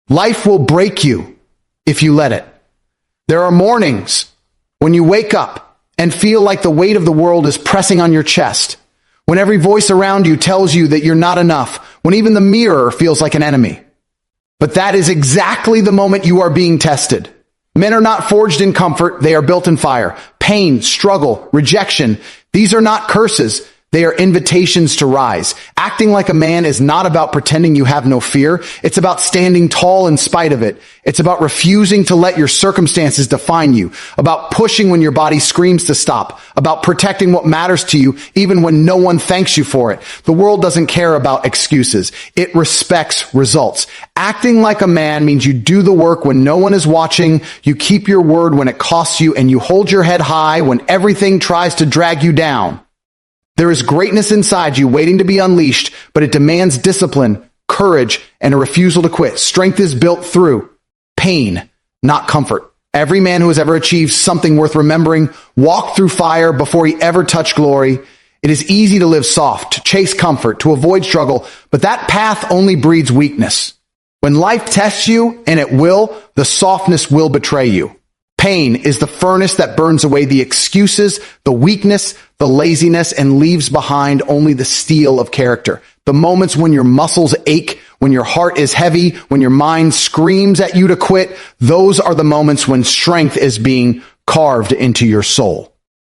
Life will break you if you let it. There are mornings when you wake up and feel like the weight of the world is pressing on your chest, when every voice around you tells you that you're not enough, when even the mirror feels like an enemy. But that is exactly the moment you are being tested. Men are not forged in comfort, they are built in fire. Pain, struggle, rejection, these are not curses. They are invitations to rise. Acting like a man is not about pretending you have no fear. It's about standing tall in spite of it. It's about refusing to let your circumstances define you, about pushing when your body screams to stop, about protecting what matters to you even when no one thanks you for it. The world doesn't care about excuses. It respects results. Acting like a man means you do the work when no one is watching, you keep your word when it costs you, and you hold your head high when everything tries to drag you down. There is greatness inside you waiting to be unleashed, but it demands discipline, courage, and a refusal to quit. Strength is built through pain, not comfort. Every man who has ever achieved something worth remembering walked through fire before he ever touched glory. It is easy to live soft, to chase comfort, to avoid struggle, but that path only breeds weakness. When life tests you, and it will, the softness will betray you. Pain is the furnace that burns away the excuses, the weakness, the laziness, and leaves behind only the steel of character. The moments when your muscles ache, when your heart is heavy, when your mind screams at you to quit, those are the moments when strength is being carved into your soul.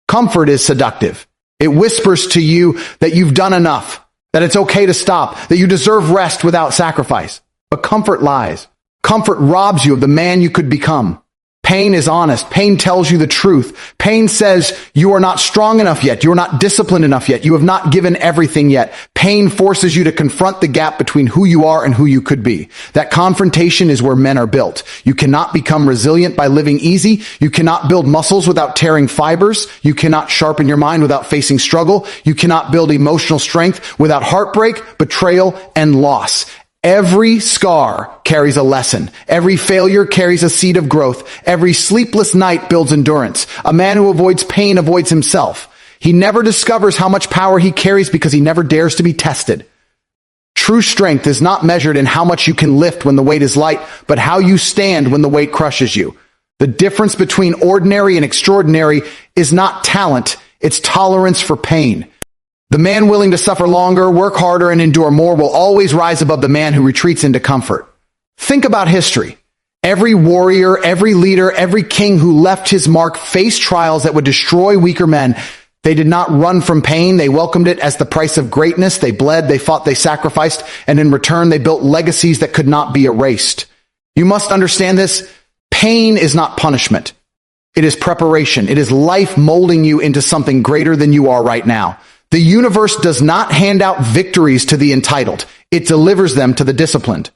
Comfort is seductive. It whispers to you that you've done enough, that it's okay to stop, that you deserve rest without sacrifice. But comfort lies. Comfort robs you of the man you could become. Pain is honest. Pain tells you the truth. Pain says you are not strong enough yet. You are not disciplined enough yet. You have not given everything yet. Pain forces you to confront the gap between who you are and who you could be. That confrontation is where men are built. You cannot become resilient by living easy. You cannot build muscles without tearing fibers. You cannot sharpen your mind without facing struggle. You cannot build emotional strength without heartbreak, betrayal, and loss. Every scar carries a lesson. Every failure carries a seed of growth. Every sleepless night builds endurance. A man who avoids pain avoids himself. He never discovers how much power he carries because he never dares to be tested. True strength is not measured in how much you can lift when the weight is light, but how you stand when the weight crushes you. The difference between ordinary and extraordinary is not talent, it's tolerance for pain. The man willing to suffer longer, work harder, and endure more will always rise above the man who retreats into comfort. Think about history. Every warrior, every leader, every king who left his mark faced trials that would destroy weaker men. They did not run from pain. They welcomed it as the price of greatness. They bled, they fought, they sacrificed, and in return, they built legacies that could not be erased. You must understand this. Pain is not punishment. It is preparation. It is life molding you into something greater than you are right now. The universe does not hand out victories to the entitled. It delivers them to the disciplined.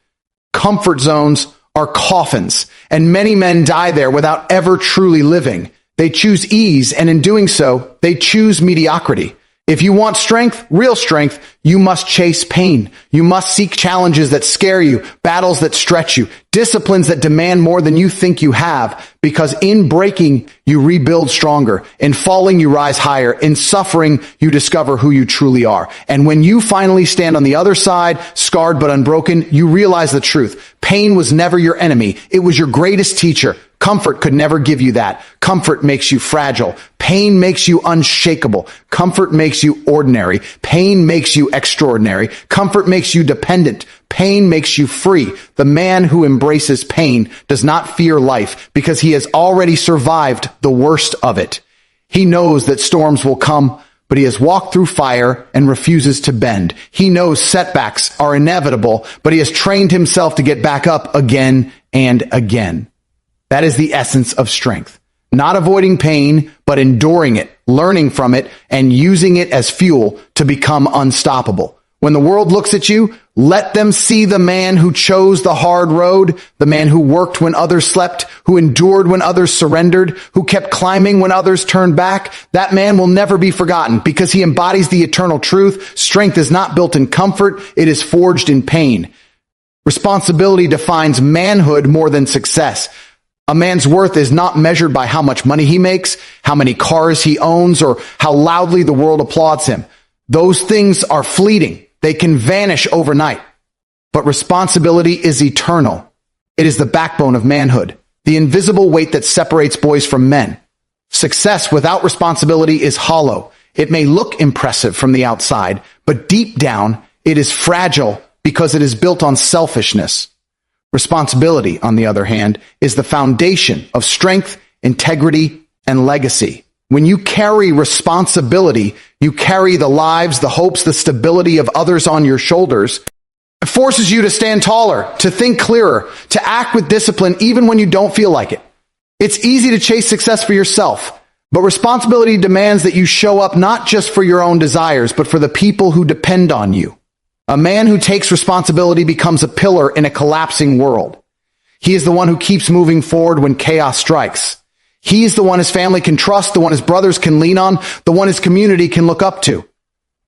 Comfort zones are coffins, and many men die there without ever truly living. They choose ease, and in doing so, they choose mediocrity. If you want strength, real strength, you must chase pain. You must seek challenges that scare you, battles that stretch you, disciplines that demand more than you think you have, because in breaking, you rebuild stronger. In falling, you rise higher. In suffering, you discover who you truly are. And when you finally stand on the other side, scarred but unbroken, you realize the truth. Pain was never your enemy. It was your greatest teacher. Comfort could never give you that. Comfort makes you fragile. Pain makes you unshakable. Comfort makes you ordinary. Pain makes you extraordinary. Comfort makes you dependent. Pain makes you free. The man who embraces pain does not fear life because he has already survived the worst of it. He knows that storms will come, but he has walked through fire and refuses to bend. He knows setbacks are inevitable, but he has trained himself to get back up again and again. That is the essence of strength. Not avoiding pain, but enduring it, learning from it, and using it as fuel to become unstoppable. When the world looks at you, let them see the man who chose the hard road, the man who worked when others slept, who endured when others surrendered, who kept climbing when others turned back. That man will never be forgotten because he embodies the eternal truth. Strength is not built in comfort. It is forged in pain. Responsibility defines manhood more than success. A man's worth is not measured by how much money he makes, how many cars he owns, or how loudly the world applauds him. Those things are fleeting. They can vanish overnight. But responsibility is eternal. It is the backbone of manhood, the invisible weight that separates boys from men. Success without responsibility is hollow. It may look impressive from the outside, but deep down, it is fragile because it is built on selfishness. Responsibility, on the other hand, is the foundation of strength, integrity, and legacy. When you carry responsibility, you carry the lives, the hopes, the stability of others on your shoulders. It forces you to stand taller, to think clearer, to act with discipline even when you don't feel like it. It's easy to chase success for yourself, but responsibility demands that you show up not just for your own desires, but for the people who depend on you. A man who takes responsibility becomes a pillar in a collapsing world. He is the one who keeps moving forward when chaos strikes. He is the one his family can trust, the one his brothers can lean on, the one his community can look up to.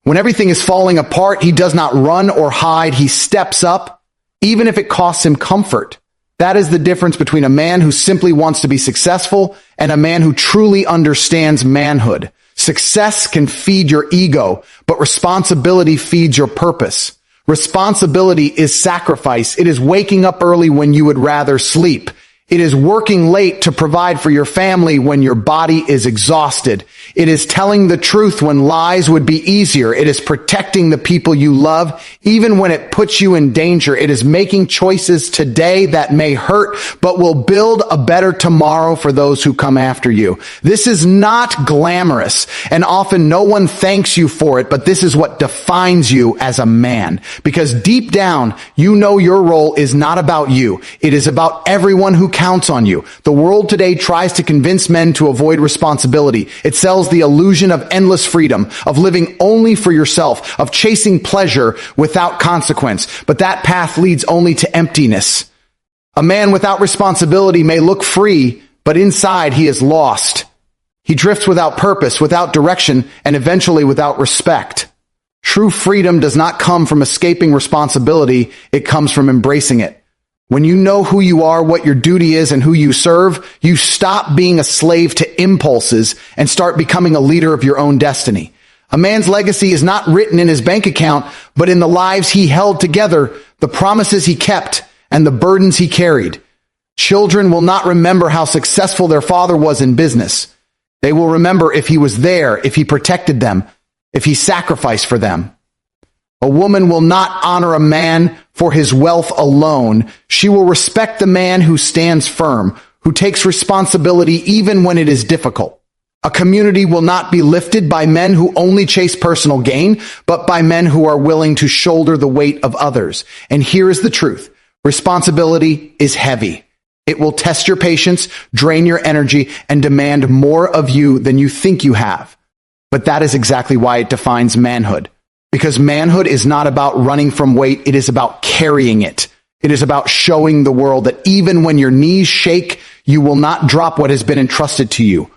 When everything is falling apart, he does not run or hide. He steps up, even if it costs him comfort. That is the difference between a man who simply wants to be successful and a man who truly understands manhood. Success can feed your ego, but responsibility feeds your purpose. Responsibility is sacrifice. It is waking up early when you would rather sleep. It is working late to provide for your family when your body is exhausted. It is telling the truth when lies would be easier. It is protecting the people you love, even when it puts you in danger. It is making choices today that may hurt, but will build a better tomorrow for those who come after you. This is not glamorous, and often no one thanks you for it, but this is what defines you as a man. Because deep down, you know your role is not about you. It is about everyone who counts on you. The world today tries to convince men to avoid responsibility. It sells the illusion of endless freedom, of living only for yourself, of chasing pleasure without consequence. But that path leads only to emptiness. A man without responsibility may look free, but inside he is lost. He drifts without purpose, without direction, and eventually without respect. True freedom does not come from escaping responsibility. It comes from embracing it. When you know who you are, what your duty is, and who you serve, you stop being a slave to impulses and start becoming a leader of your own destiny. A man's legacy is not written in his bank account, but in the lives he held together, the promises he kept, and the burdens he carried. Children will not remember how successful their father was in business. They will remember if he was there, if he protected them, if he sacrificed for them. A woman will not honor a man for his wealth alone. She will respect the man who stands firm, who takes responsibility even when it is difficult. A community will not be lifted by men who only chase personal gain, but by men who are willing to shoulder the weight of others. And here is the truth. Responsibility is heavy. It will test your patience, drain your energy, and demand more of you than you think you have. But that is exactly why it defines manhood. Because manhood is not about running from weight, it is about carrying it. It is about showing the world that even when your knees shake, you will not drop what has been entrusted to you.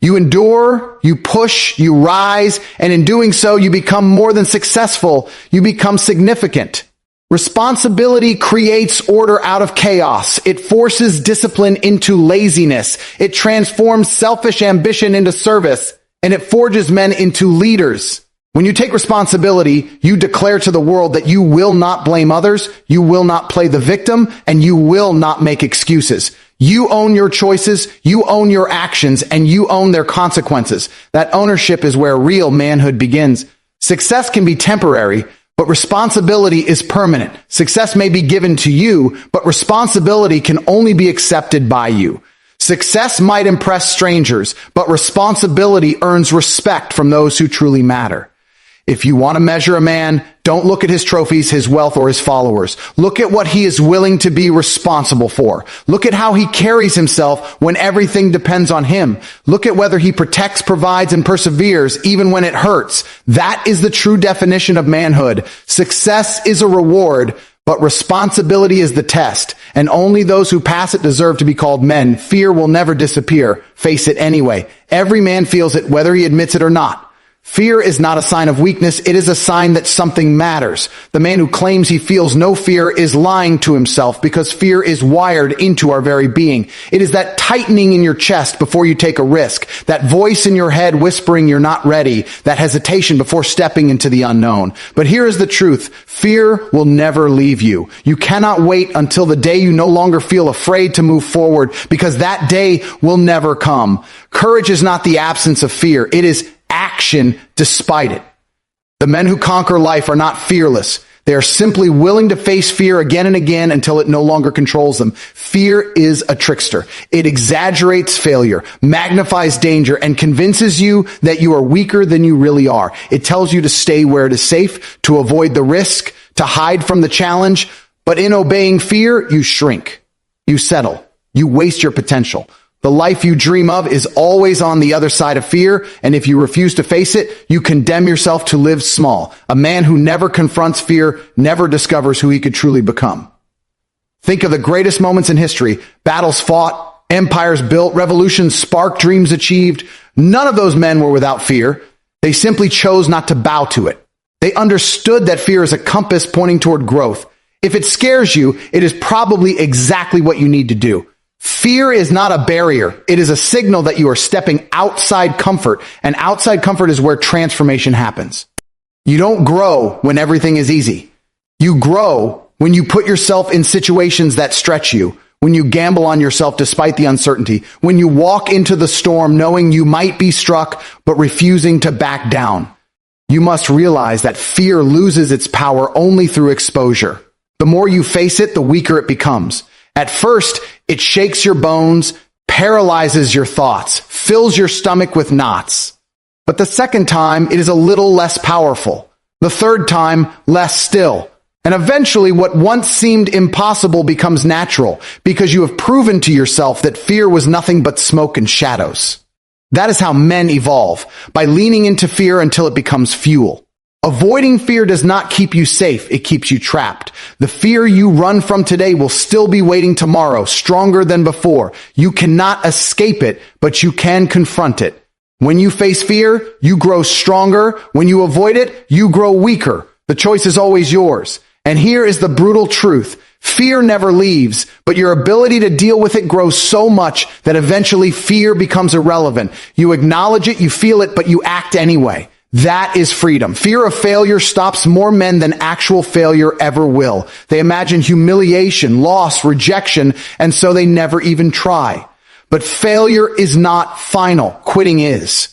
You endure, you push, you rise, and in doing so, you become more than successful. You become significant. Responsibility creates order out of chaos. It forces discipline into laziness. It transforms selfish ambition into service, and it forges men into leaders. When you take responsibility, you declare to the world that you will not blame others, you will not play the victim, and you will not make excuses. You own your choices, you own your actions, and you own their consequences. That ownership is where real manhood begins. Success can be temporary, but responsibility is permanent. Success may be given to you, but responsibility can only be accepted by you. Success might impress strangers, but responsibility earns respect from those who truly matter. If you want to measure a man, don't look at his trophies, his wealth, or his followers. Look at what he is willing to be responsible for. Look at how he carries himself when everything depends on him. Look at whether he protects, provides, and perseveres even when it hurts. That is the true definition of manhood. Success is a reward, but responsibility is the test, and only those who pass it deserve to be called men. Fear will never disappear. Face it anyway. Every man feels it, whether he admits it or not. Fear is not a sign of weakness. It is a sign that something matters. The man who claims he feels no fear is lying to himself because fear is wired into our very being. It is that tightening in your chest before you take a risk, that voice in your head whispering you're not ready, that hesitation before stepping into the unknown. But here is the truth. Fear will never leave you. You cannot wait until the day you no longer feel afraid to move forward, because that day will never come. Courage is not the absence of fear. It is action despite it. The men who conquer life are not fearless. They are simply willing to face fear again and again until it no longer controls them. Fear is a trickster. It exaggerates failure, magnifies danger, and convinces you that you are weaker than you really are. It tells you to stay where it is safe, to avoid the risk, to hide from the challenge. But in obeying fear, you shrink. You settle. You waste your potential. The life you dream of is always on the other side of fear, and if you refuse to face it, you condemn yourself to live small. A man who never confronts fear never discovers who he could truly become. Think of the greatest moments in history: battles fought, empires built, revolutions sparked, dreams achieved. None of those men were without fear. They simply chose not to bow to it. They understood that fear is a compass pointing toward growth. If it scares you, it is probably exactly what you need to do. Fear is not a barrier. It is a signal that you are stepping outside comfort, and outside comfort is where transformation happens. You don't grow when everything is easy. You grow when you put yourself in situations that stretch you, when you gamble on yourself despite the uncertainty, when you walk into the storm knowing you might be struck but refusing to back down. You must realize that fear loses its power only through exposure. The more you face it, the weaker it becomes. At first, it shakes your bones, paralyzes your thoughts, fills your stomach with knots. But the second time, it is a little less powerful. The third time, less still. And eventually, what once seemed impossible becomes natural, because you have proven to yourself that fear was nothing but smoke and shadows. That is how men evolve, by leaning into fear until it becomes fuel. Avoiding fear does not keep you safe, it keeps you trapped. The fear you run from today will still be waiting tomorrow, stronger than before. You cannot escape it, but you can confront it. When you face fear, you grow stronger. When you avoid it, you grow weaker. The choice is always yours. And here is the brutal truth. Fear never leaves, but your ability to deal with it grows so much that eventually fear becomes irrelevant. You acknowledge it, you feel it, but you act anyway. That is freedom. Fear of failure stops more men than actual failure ever will. They imagine humiliation, loss, rejection, and so they never even try. But failure is not final. Quitting is.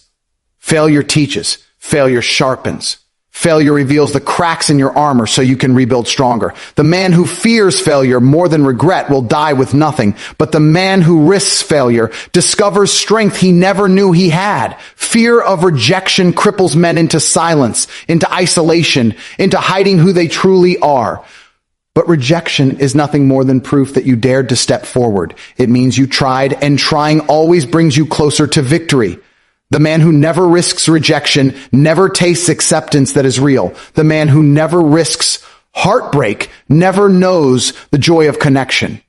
Failure teaches. Failure sharpens. Failure reveals the cracks in your armor so you can rebuild stronger. The man who fears failure more than regret will die with nothing. But the man who risks failure discovers strength he never knew he had. Fear of rejection cripples men into silence, into isolation, into hiding who they truly are. But rejection is nothing more than proof that you dared to step forward. It means you tried, and trying always brings you closer to victory. The man who never risks rejection never tastes acceptance that is real. The man who never risks heartbreak never knows the joy of connection.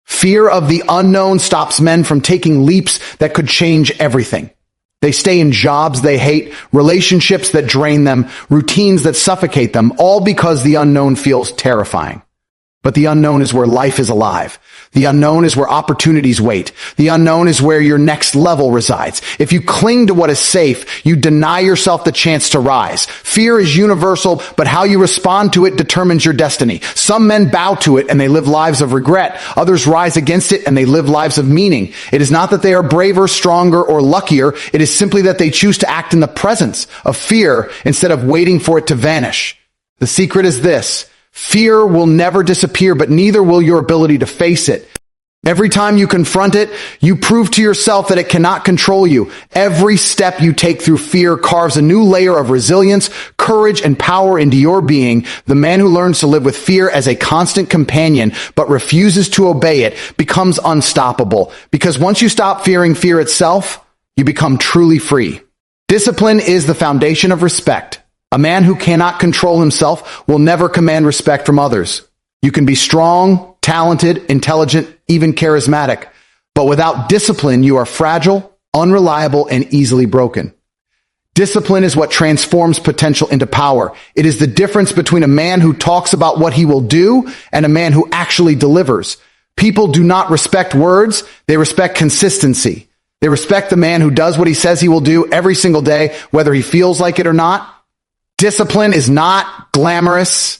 Fear of the unknown stops men from taking leaps that could change everything. They stay in jobs they hate, relationships that drain them, routines that suffocate them, all because the unknown feels terrifying. But the unknown is where life is alive. The unknown is where opportunities wait. The unknown is where your next level resides. If you cling to what is safe, you deny yourself the chance to rise. Fear is universal, but how you respond to it determines your destiny. Some men bow to it and they live lives of regret. Others rise against it and they live lives of meaning. It is not that they are braver, stronger, or luckier. It is simply that they choose to act in the presence of fear instead of waiting for it to vanish. The secret is this. Fear will never disappear, but neither will your ability to face it. Every time you confront it, you prove to yourself that it cannot control you. Every step you take through fear carves a new layer of resilience, courage, and power into your being. The man who learns to live with fear as a constant companion, but refuses to obey it, becomes unstoppable. Because once you stop fearing fear itself, you become truly free. Discipline is the foundation of respect. A man who cannot control himself will never command respect from others. You can be strong, talented, intelligent, even charismatic, but without discipline, you are fragile, unreliable, and easily broken. Discipline is what transforms potential into power. It is the difference between a man who talks about what he will do and a man who actually delivers. People do not respect words. They respect consistency. They respect the man who does what he says he will do every single day, whether he feels like it or not. Discipline is not glamorous.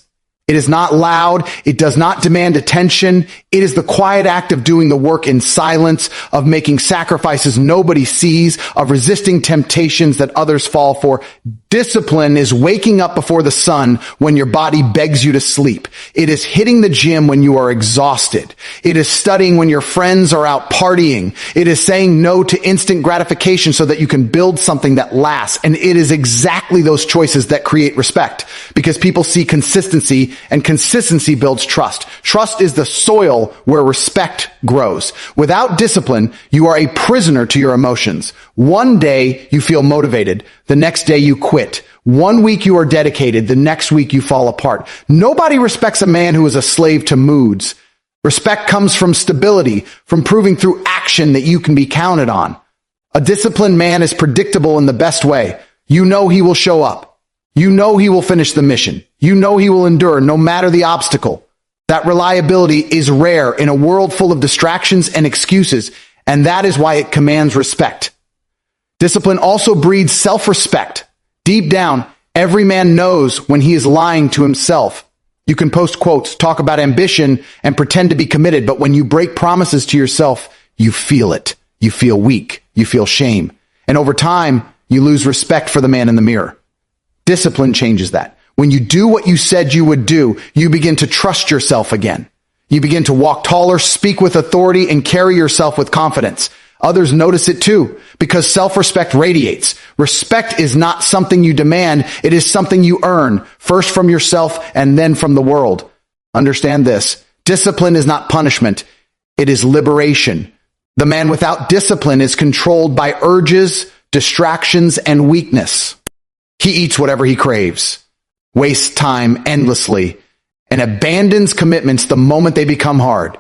It is not loud. It does not demand attention. It is the quiet act of doing the work in silence, of making sacrifices nobody sees, of resisting temptations that others fall for. Discipline is waking up before the sun when your body begs you to sleep. It is hitting the gym when you are exhausted. It is studying when your friends are out partying. It is saying no to instant gratification so that you can build something that lasts. And it is exactly those choices that create respect, because people see consistency, and consistency builds trust. Trust is the soil where respect grows. Without discipline, you are a prisoner to your emotions. One day you feel motivated. The next day you quit. One week you are dedicated. The next week you fall apart. Nobody respects a man who is a slave to moods. Respect comes from stability, from proving through action that you can be counted on. A disciplined man is predictable in the best way. You know he will show up. You know he will finish the mission. You know he will endure no matter the obstacle. That reliability is rare in a world full of distractions and excuses, and that is why it commands respect. Discipline also breeds self-respect. Deep down, every man knows when he is lying to himself. You can post quotes, talk about ambition, and pretend to be committed, but when you break promises to yourself, you feel it. You feel weak. You feel shame. And over time, you lose respect for the man in the mirror. Discipline changes that. When you do what you said you would do, you begin to trust yourself again. You begin to walk taller, speak with authority, and carry yourself with confidence. Others notice it too, because self-respect radiates. Respect is not something you demand. It is something you earn, first from yourself and then from the world. Understand this. Discipline is not punishment. It is liberation. The man without discipline is controlled by urges, distractions, and weakness. He eats whatever he craves, wastes time endlessly, and abandons commitments the moment they become hard.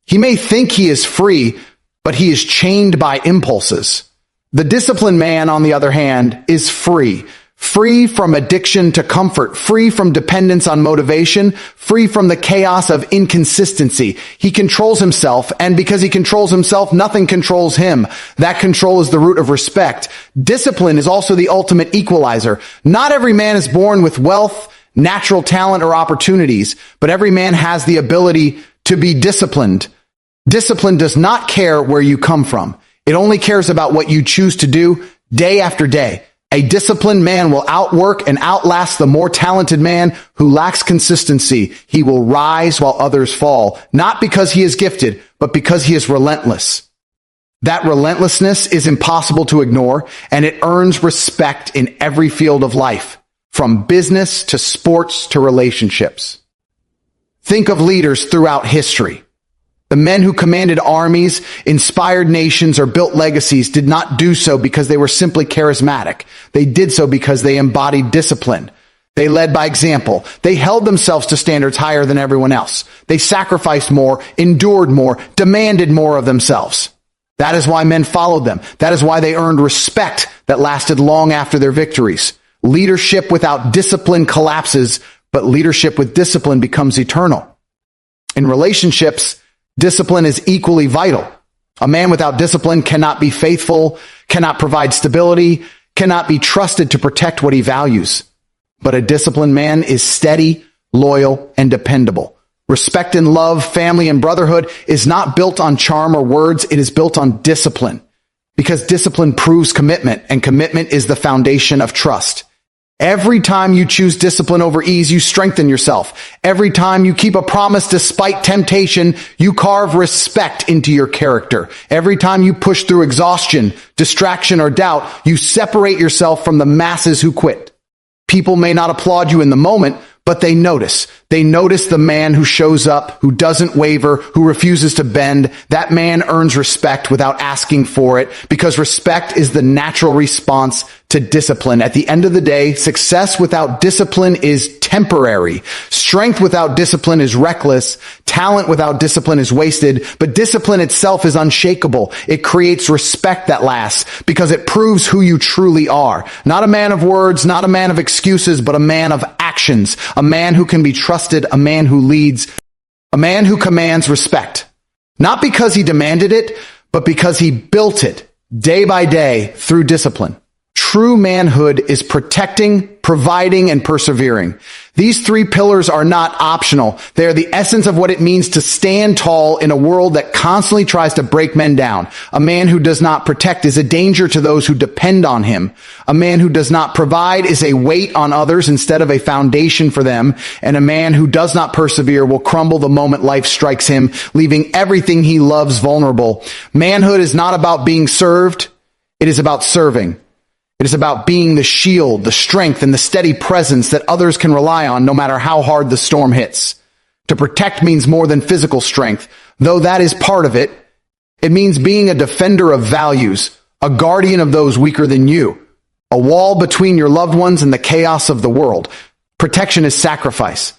He may think he is free, but he is chained by impulses. The disciplined man, on the other hand, is free. Free from addiction to comfort, free from dependence on motivation, free from the chaos of inconsistency. He controls himself, and because he controls himself, nothing controls him. That control is the root of respect. Discipline is also the ultimate equalizer. Not every man is born with wealth, natural talent, or opportunities, but every man has the ability to be disciplined. Discipline does not care where you come from. It only cares about what you choose to do day after day. A disciplined man will outwork and outlast the more talented man who lacks consistency. He will rise while others fall, not because he is gifted, but because he is relentless. That relentlessness is impossible to ignore, and it earns respect in every field of life, from business to sports to relationships. Think of leaders throughout history. The men who commanded armies, inspired nations, or built legacies did not do so because they were simply charismatic. They did so because they embodied discipline. They led by example. They held themselves to standards higher than everyone else. They sacrificed more, endured more, demanded more of themselves. That is why men followed them. That is why they earned respect that lasted long after their victories. Leadership without discipline collapses, but leadership with discipline becomes eternal. In relationships, discipline is equally vital. A man without discipline cannot be faithful, cannot provide stability, cannot be trusted to protect what he values. But a disciplined man is steady, loyal, and dependable. Respect and love, family and brotherhood is not built on charm or words. It is built on discipline. Because discipline proves commitment, and commitment is the foundation of trust. Every time you choose discipline over ease, you strengthen yourself. Every time you keep a promise despite temptation, you carve respect into your character. Every time you push through exhaustion, distraction, or doubt, you separate yourself from the masses who quit. People may not applaud you in the moment, but they notice. They notice the man who shows up, who doesn't waver, who refuses to bend. That man earns respect without asking for it, because respect is the natural response to discipline. At the end of the day, success without discipline is temporary. Strength without discipline is reckless. Talent without discipline is wasted. But discipline itself is unshakable. It creates respect that lasts because it proves who you truly are. Not a man of words, not a man of excuses, but a man of actions. A man who can be trusted, a man who leads, a man who commands respect. Not because he demanded it, but because he built it day by day through discipline. True manhood is protecting, providing, and persevering. These three pillars are not optional. They are the essence of what it means to stand tall in a world that constantly tries to break men down. A man who does not protect is a danger to those who depend on him. A man who does not provide is a weight on others instead of a foundation for them. And a man who does not persevere will crumble the moment life strikes him, leaving everything he loves vulnerable. Manhood is not about being served. It is about serving. It is about being the shield, the strength, and the steady presence that others can rely on no matter how hard the storm hits. To protect means more than physical strength, though that is part of it. It means being a defender of values, a guardian of those weaker than you, a wall between your loved ones and the chaos of the world. Protection is sacrifice.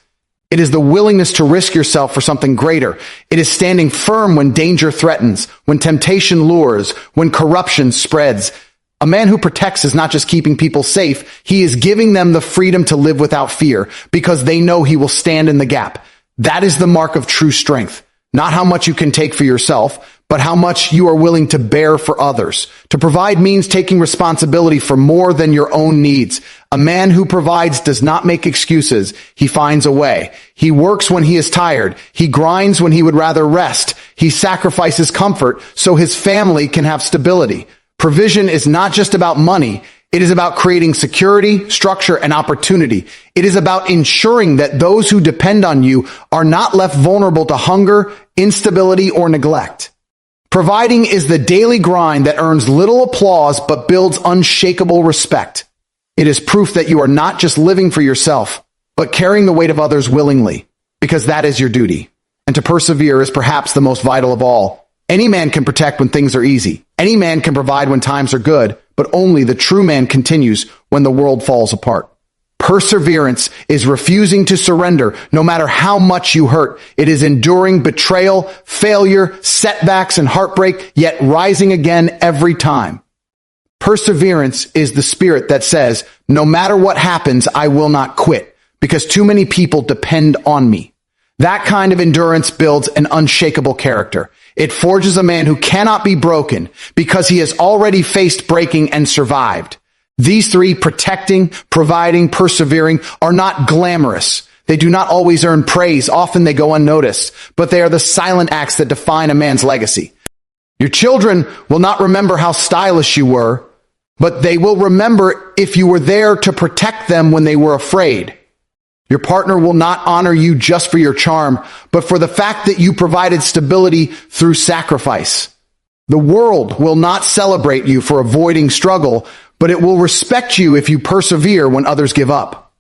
It is the willingness to risk yourself for something greater. It is standing firm when danger threatens, when temptation lures, when corruption spreads. A man who protects is not just keeping people safe, he is giving them the freedom to live without fear because they know he will stand in the gap. That is the mark of true strength. Not how much you can take for yourself, but how much you are willing to bear for others. To provide means taking responsibility for more than your own needs. A man who provides does not make excuses. He finds a way. He works when he is tired. He grinds when he would rather rest. He sacrifices comfort so his family can have stability. Provision is not just about money. It is about creating security, structure, and opportunity. It is about ensuring that those who depend on you are not left vulnerable to hunger, instability, or neglect. Providing is the daily grind that earns little applause but builds unshakable respect. It is proof that you are not just living for yourself, but carrying the weight of others willingly, because that is your duty. And to persevere is perhaps the most vital of all. Any man can protect when things are easy. Any man can provide when times are good, but only the true man continues when the world falls apart. Perseverance is refusing to surrender no matter how much you hurt. It is enduring betrayal, failure, setbacks, and heartbreak, yet rising again every time. Perseverance is the spirit that says, no matter what happens, I will not quit, because too many people depend on me. That kind of endurance builds an unshakable character. It forges a man who cannot be broken because he has already faced breaking and survived. These three, protecting, providing, persevering, are not glamorous. They do not always earn praise. Often they go unnoticed, but they are the silent acts that define a man's legacy. Your children will not remember how stylish you were, but they will remember if you were there to protect them when they were afraid. Your partner will not honor you just for your charm, but for the fact that you provided stability through sacrifice. The world will not celebrate you for avoiding struggle, but it will respect you if you persevere when others give up.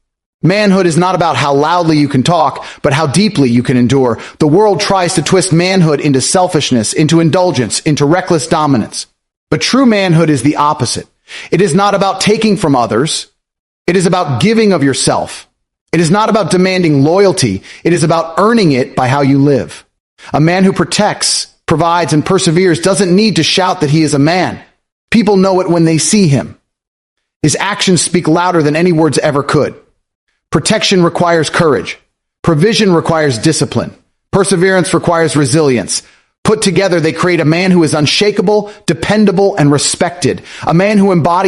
Manhood is not about how loudly you can talk, but how deeply you can endure. The world tries to twist manhood into selfishness, into indulgence, into reckless dominance. But true manhood is the opposite. It is not about taking from others. It is about giving of yourself. It is not about demanding loyalty. It is about earning it by how you live. A man who protects, provides, and perseveres doesn't need to shout that he is a man. People know it when they see him. His actions speak louder than any words ever could. Protection requires courage. Provision requires discipline. Perseverance requires resilience. Put together, they create a man who is unshakable, dependable, and respected. A man who embodies